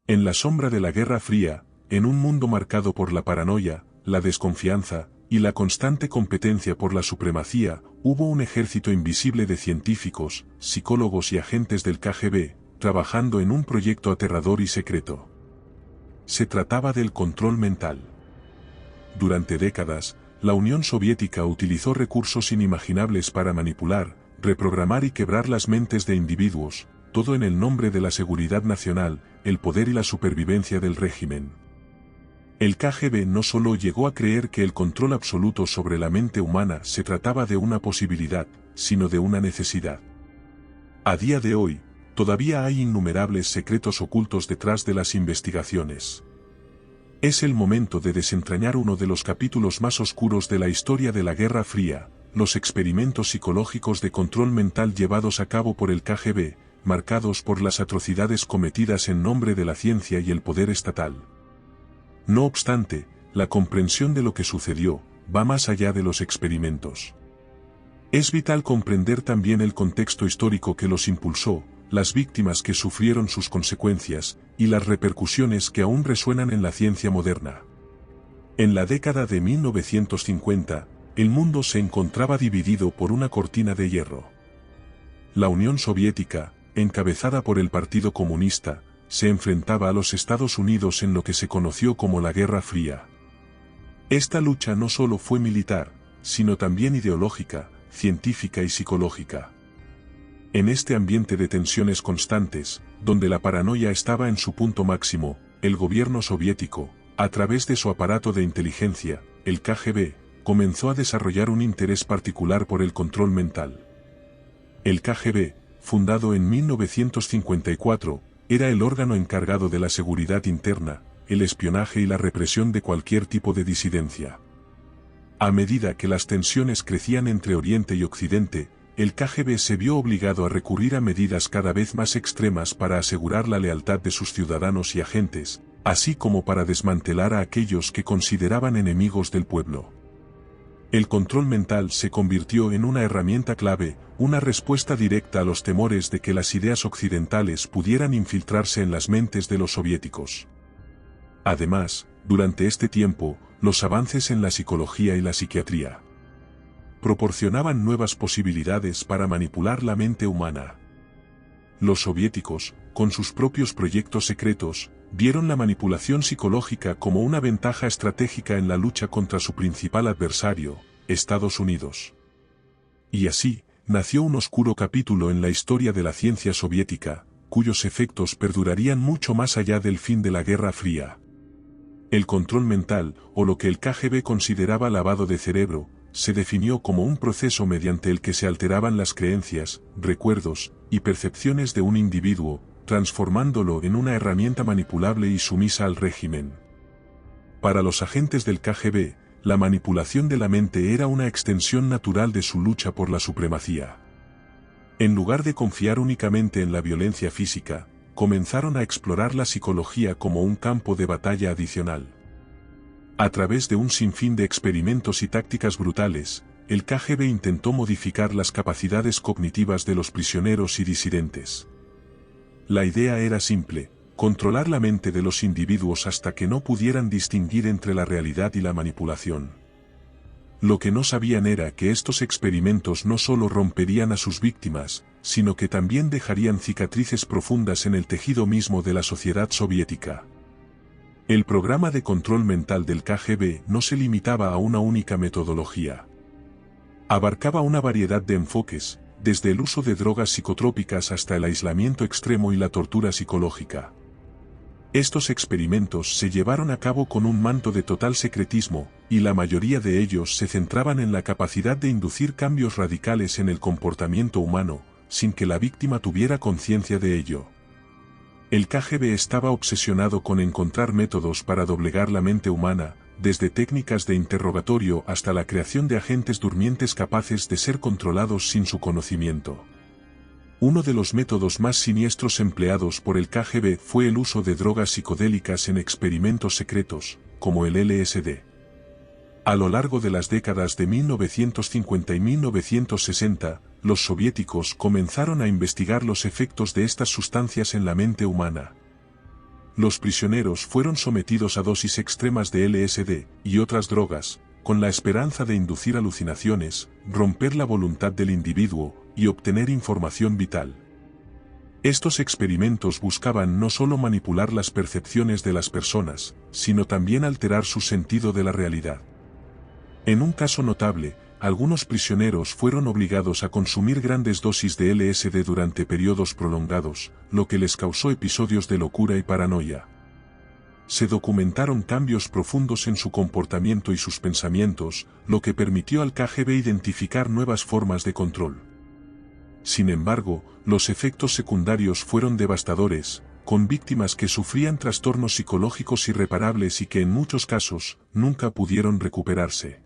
En la sombra de la Guerra Fría, en un mundo marcado por la paranoia, la desconfianza, y la constante competencia por la supremacía, hubo un ejército invisible de científicos, psicólogos y agentes del KGB, trabajando en un proyecto aterrador y secreto. Se trataba del control mental. Durante décadas, la Unión Soviética utilizó recursos inimaginables para manipular, reprogramar y quebrar las mentes de individuos, todo en el nombre de la seguridad nacional, el poder y la supervivencia del régimen. El KGB no solo llegó a creer que el control absoluto sobre la mente humana se trataba de una posibilidad, sino de una necesidad. A día de hoy, todavía hay innumerables secretos ocultos detrás de las investigaciones. Es el momento de desentrañar uno de los capítulos más oscuros de la historia de la Guerra Fría, los experimentos psicológicos de control mental llevados a cabo por el KGB, marcados por las atrocidades cometidas en nombre de la ciencia y el poder estatal. No obstante, la comprensión de lo que sucedió, va más allá de los experimentos. Es vital comprender también el contexto histórico que los impulsó, las víctimas que sufrieron sus consecuencias, y las repercusiones que aún resuenan en la ciencia moderna. En la década de 1950, el mundo se encontraba dividido por una cortina de hierro. La Unión Soviética, encabezada por el Partido Comunista, se enfrentaba a los Estados Unidos en lo que se conoció como la Guerra Fría. Esta lucha no solo fue militar, sino también ideológica, científica y psicológica. En este ambiente de tensiones constantes, donde la paranoia estaba en su punto máximo, el gobierno soviético, a través de su aparato de inteligencia, el KGB, comenzó a desarrollar un interés particular por el control mental. El KGB, fundado en 1954, era el órgano encargado de la seguridad interna, el espionaje y la represión de cualquier tipo de disidencia. A medida que las tensiones crecían entre Oriente y Occidente, el KGB se vio obligado a recurrir a medidas cada vez más extremas para asegurar la lealtad de sus ciudadanos y agentes, así como para desmantelar a aquellos que consideraban enemigos del pueblo. El control mental se convirtió en una herramienta clave, una respuesta directa a los temores de que las ideas occidentales pudieran infiltrarse en las mentes de los soviéticos. Además, durante este tiempo, los avances en la psicología y la psiquiatría proporcionaban nuevas posibilidades para manipular la mente humana. Los soviéticos, con sus propios proyectos secretos, vieron la manipulación psicológica como una ventaja estratégica en la lucha contra su principal adversario, Estados Unidos. Y así, nació un oscuro capítulo en la historia de la ciencia soviética, cuyos efectos perdurarían mucho más allá del fin de la Guerra Fría. El control mental, o lo que el KGB consideraba lavado de cerebro, se definió como un proceso mediante el que se alteraban las creencias, recuerdos y percepciones de un individuo, transformándolo en una herramienta manipulable y sumisa al régimen. Para los agentes del KGB, la manipulación de la mente era una extensión natural de su lucha por la supremacía. En lugar de confiar únicamente en la violencia física, comenzaron a explorar la psicología como un campo de batalla adicional. A través de un sinfín de experimentos y tácticas brutales, el KGB intentó modificar las capacidades cognitivas de los prisioneros y disidentes. La idea era simple: controlar la mente de los individuos hasta que no pudieran distinguir entre la realidad y la manipulación. Lo que no sabían era que estos experimentos no solo romperían a sus víctimas, sino que también dejarían cicatrices profundas en el tejido mismo de la sociedad soviética. El programa de control mental del KGB no se limitaba a una única metodología. Abarcaba una variedad de enfoques, desde el uso de drogas psicotrópicas hasta el aislamiento extremo y la tortura psicológica. Estos experimentos se llevaron a cabo con un manto de total secretismo, y la mayoría de ellos se centraban en la capacidad de inducir cambios radicales en el comportamiento humano, sin que la víctima tuviera conciencia de ello. El KGB estaba obsesionado con encontrar métodos para doblegar la mente humana, desde técnicas de interrogatorio hasta la creación de agentes durmientes capaces de ser controlados sin su conocimiento. Uno de los métodos más siniestros empleados por el KGB fue el uso de drogas psicodélicas en experimentos secretos, como el LSD. A lo largo de las décadas de 1950 y 1960, los soviéticos comenzaron a investigar los efectos de estas sustancias en la mente humana. Los prisioneros fueron sometidos a dosis extremas de LSD y otras drogas, con la esperanza de inducir alucinaciones, romper la voluntad del individuo y obtener información vital. Estos experimentos buscaban no solo manipular las percepciones de las personas, sino también alterar su sentido de la realidad. En un caso notable, algunos prisioneros fueron obligados a consumir grandes dosis de LSD durante periodos prolongados, lo que les causó episodios de locura y paranoia. Se documentaron cambios profundos en su comportamiento y sus pensamientos, lo que permitió al KGB identificar nuevas formas de control. Sin embargo, los efectos secundarios fueron devastadores, con víctimas que sufrían trastornos psicológicos irreparables y que en muchos casos nunca pudieron recuperarse.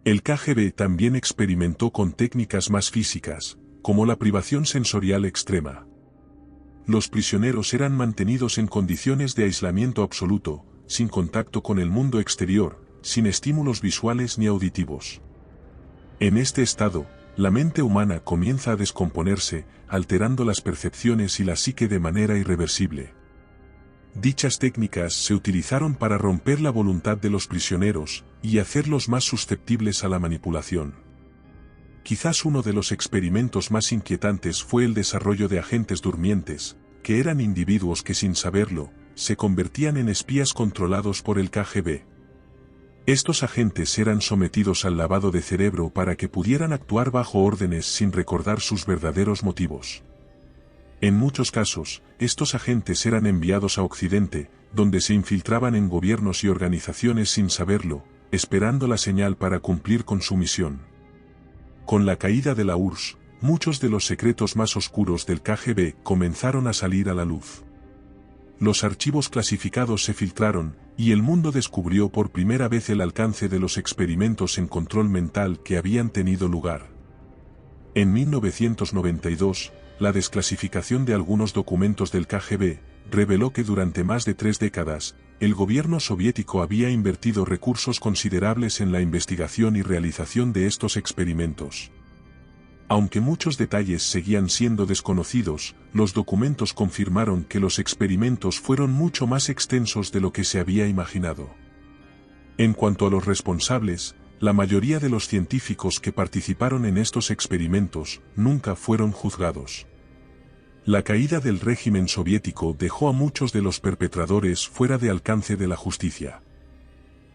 El KGB también experimentó con técnicas más físicas, como la privación sensorial extrema. Los prisioneros eran mantenidos en condiciones de aislamiento absoluto, sin contacto con el mundo exterior, sin estímulos visuales ni auditivos. En este estado, la mente humana comienza a descomponerse, alterando las percepciones y la psique de manera irreversible. Dichas técnicas se utilizaron para romper la voluntad de los prisioneros y hacerlos más susceptibles a la manipulación. Quizás uno de los experimentos más inquietantes fue el desarrollo de agentes durmientes, que eran individuos que sin saberlo, se convertían en espías controlados por el KGB. Estos agentes eran sometidos al lavado de cerebro para que pudieran actuar bajo órdenes sin recordar sus verdaderos motivos. En muchos casos, estos agentes eran enviados a Occidente, donde se infiltraban en gobiernos y organizaciones sin saberlo, esperando la señal para cumplir con su misión. Con la caída de la URSS, muchos de los secretos más oscuros del KGB comenzaron a salir a la luz. Los archivos clasificados se filtraron, y el mundo descubrió por primera vez el alcance de los experimentos en control mental que habían tenido lugar. En 1992, la desclasificación de algunos documentos del KGB reveló que durante más de 3 décadas, el gobierno soviético había invertido recursos considerables en la investigación y realización de estos experimentos. Aunque muchos detalles seguían siendo desconocidos, los documentos confirmaron que los experimentos fueron mucho más extensos de lo que se había imaginado. En cuanto a los responsables, la mayoría de los científicos que participaron en estos experimentos nunca fueron juzgados. La caída del régimen soviético dejó a muchos de los perpetradores fuera de alcance de la justicia.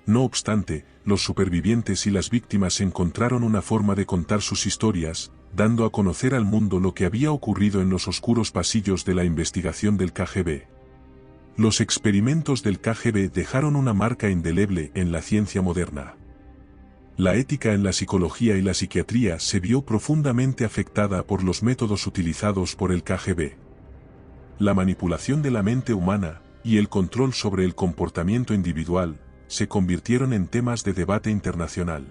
No obstante, los supervivientes y las víctimas encontraron una forma de contar sus historias, dando a conocer al mundo lo que había ocurrido en los oscuros pasillos de la investigación del KGB. Los experimentos del KGB dejaron una marca indeleble en la ciencia moderna. La ética en la psicología y la psiquiatría se vio profundamente afectada por los métodos utilizados por el KGB. La manipulación de la mente humana y el control sobre el comportamiento individual se convirtieron en temas de debate internacional.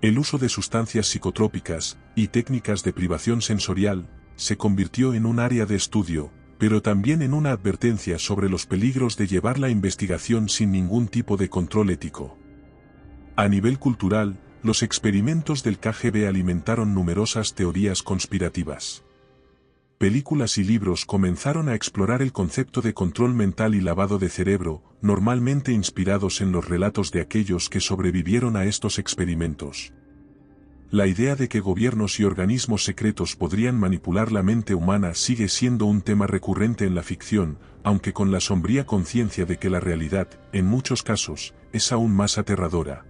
El uso de sustancias psicotrópicas y técnicas de privación sensorial se convirtió en un área de estudio, pero también en una advertencia sobre los peligros de llevar la investigación sin ningún tipo de control ético. A nivel cultural, los experimentos del KGB alimentaron numerosas teorías conspirativas. Películas y libros comenzaron a explorar el concepto de control mental y lavado de cerebro, normalmente inspirados en los relatos de aquellos que sobrevivieron a estos experimentos. La idea de que gobiernos y organismos secretos podrían manipular la mente humana sigue siendo un tema recurrente en la ficción, aunque con la sombría conciencia de que la realidad, en muchos casos, es aún más aterradora.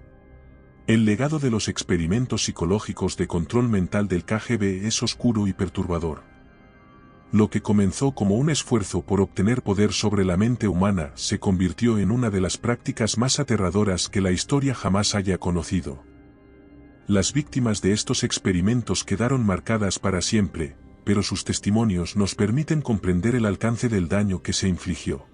El legado de los experimentos psicológicos de control mental del KGB es oscuro y perturbador. Lo que comenzó como un esfuerzo por obtener poder sobre la mente humana se convirtió en una de las prácticas más aterradoras que la historia jamás haya conocido. Las víctimas de estos experimentos quedaron marcadas para siempre, pero sus testimonios nos permiten comprender el alcance del daño que se infligió.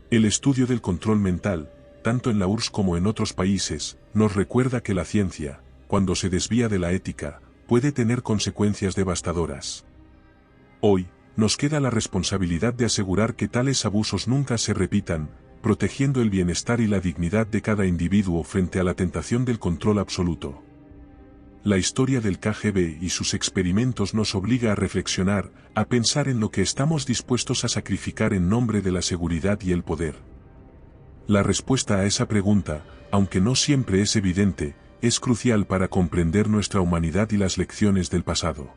El estudio del control mental, tanto en la URSS como en otros países, nos recuerda que la ciencia, cuando se desvía de la ética, puede tener consecuencias devastadoras. Hoy, nos queda la responsabilidad de asegurar que tales abusos nunca se repitan, protegiendo el bienestar y la dignidad de cada individuo frente a la tentación del control absoluto. La historia del KGB y sus experimentos nos obliga a reflexionar, a pensar en lo que estamos dispuestos a sacrificar en nombre de la seguridad y el poder. La respuesta a esa pregunta, aunque no siempre es evidente, es crucial para comprender nuestra humanidad y las lecciones del pasado.